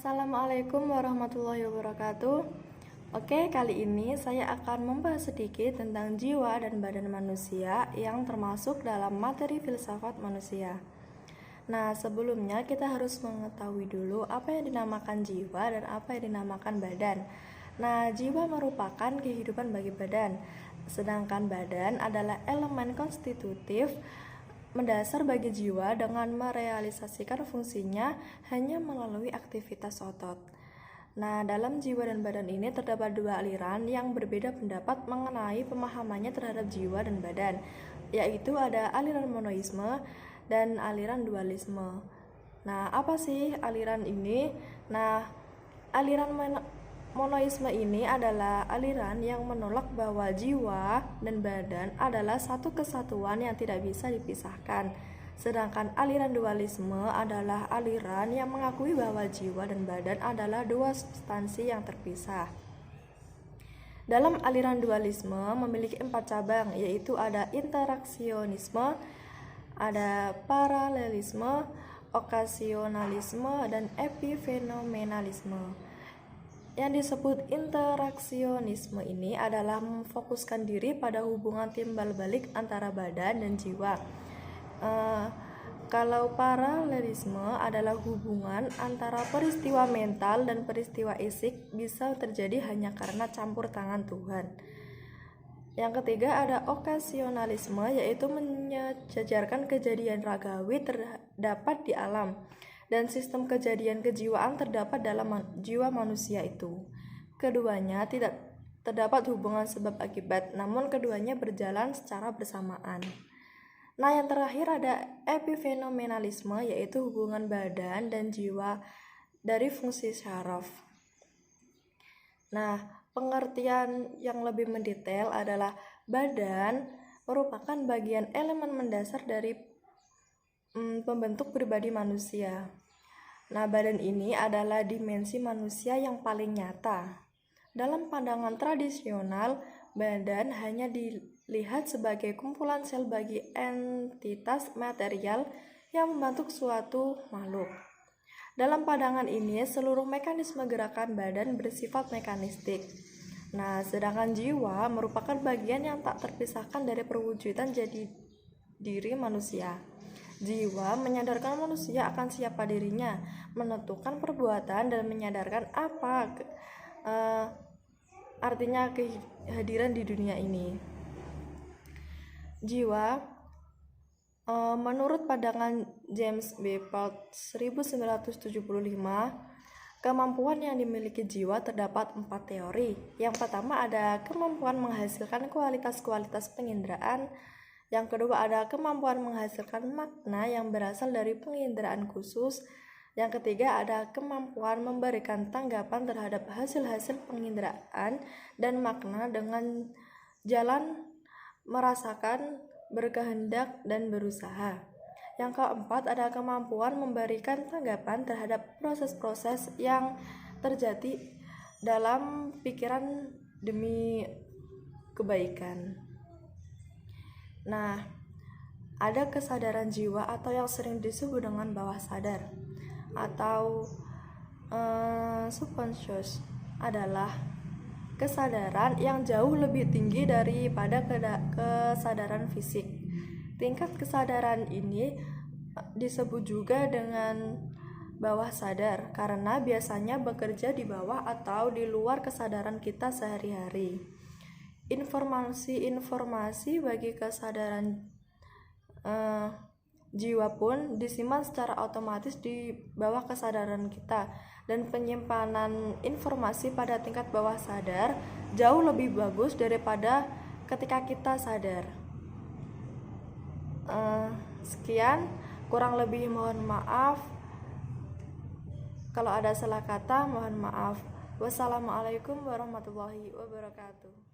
Assalamualaikum warahmatullahi wabarakatuh. Oke, kali ini saya akan membahas sedikit tentang jiwa dan badan manusia yang termasuk dalam materi filsafat manusia. Nah, sebelumnya kita harus mengetahui dulu apa yang dinamakan jiwa dan apa yang dinamakan badan. Nah, jiwa merupakan kehidupan bagi badan, sedangkan badan adalah elemen konstitutif mendasar bagi jiwa dengan merealisasikan fungsinya hanya melalui aktivitas otot. Nah, dalam jiwa dan badan ini terdapat dua aliran yang berbeda pendapat mengenai pemahamannya terhadap jiwa dan badan, yaitu ada aliran monoisme dan aliran dualisme. Nah, apa sih aliran ini? Nah, aliran monoisme ini adalah aliran yang menolak bahwa jiwa dan badan adalah satu kesatuan yang tidak bisa dipisahkan. Sedangkan aliran dualisme adalah aliran yang mengakui bahwa jiwa dan badan adalah dua substansi yang terpisah. Dalam aliran dualisme memiliki 4 cabang, yaitu ada interaksionisme, ada paralelisme, okasionalisme, dan epifenomenalisme. Yang disebut interaksionisme ini adalah memfokuskan diri pada hubungan timbal balik antara badan dan jiwa. Kalau paralelisme adalah hubungan antara peristiwa mental dan peristiwa fisik bisa terjadi hanya karena campur tangan Tuhan. Yang ketiga ada okasionalisme, yaitu menyejajarkan kejadian ragawi terdapat di alam dan sistem kejadian kejiwaan terdapat dalam jiwa manusia itu. Keduanya tidak terdapat hubungan sebab akibat, namun keduanya berjalan secara bersamaan. Nah, yang terakhir ada epifenomenalisme, yaitu hubungan badan dan jiwa dari fungsi syaraf. Nah, pengertian yang lebih mendetail adalah badan merupakan bagian elemen mendasar dari pembentuk pribadi manusia. Nah, badan ini adalah dimensi manusia yang paling nyata. Dalam pandangan tradisional, badan hanya dilihat sebagai kumpulan sel bagi entitas material yang membentuk suatu makhluk. Dalam pandangan ini, seluruh mekanisme gerakan badan bersifat mekanistik. Nah, sedangkan jiwa merupakan bagian yang tak terpisahkan dari perwujudan jadi diri manusia. Jiwa menyadarkan manusia akan siapa dirinya, menentukan perbuatan dan menyadarkan apa artinya kehadiran di dunia ini. Jiwa menurut pandangan James B. Felt 1975, kemampuan yang dimiliki jiwa terdapat 4 teori. Yang pertama ada kemampuan menghasilkan kualitas-kualitas penginderaan. Yang kedua ada kemampuan menghasilkan makna yang berasal dari penginderaan khusus. Yang ketiga ada kemampuan memberikan tanggapan terhadap hasil-hasil penginderaan dan makna dengan jalan merasakan, berkehendak, dan berusaha. Yang keempat ada kemampuan memberikan tanggapan terhadap proses-proses yang terjadi dalam pikiran demi kebaikan. Nah, ada kesadaran jiwa atau yang sering disebut dengan bawah sadar atau subconscious adalah kesadaran yang jauh lebih tinggi daripada kesadaran fisik. Tingkat kesadaran ini disebut juga dengan bawah sadar karena biasanya bekerja di bawah atau di luar kesadaran kita sehari-hari. Informasi bagi kesadaran jiwa pun disimpan secara otomatis di bawah kesadaran kita, dan penyimpanan informasi pada tingkat bawah sadar jauh lebih bagus daripada ketika kita sadar. Sekian, kurang lebih mohon maaf. Kalau ada salah kata mohon maaf. Wassalamualaikum warahmatullahi wabarakatuh.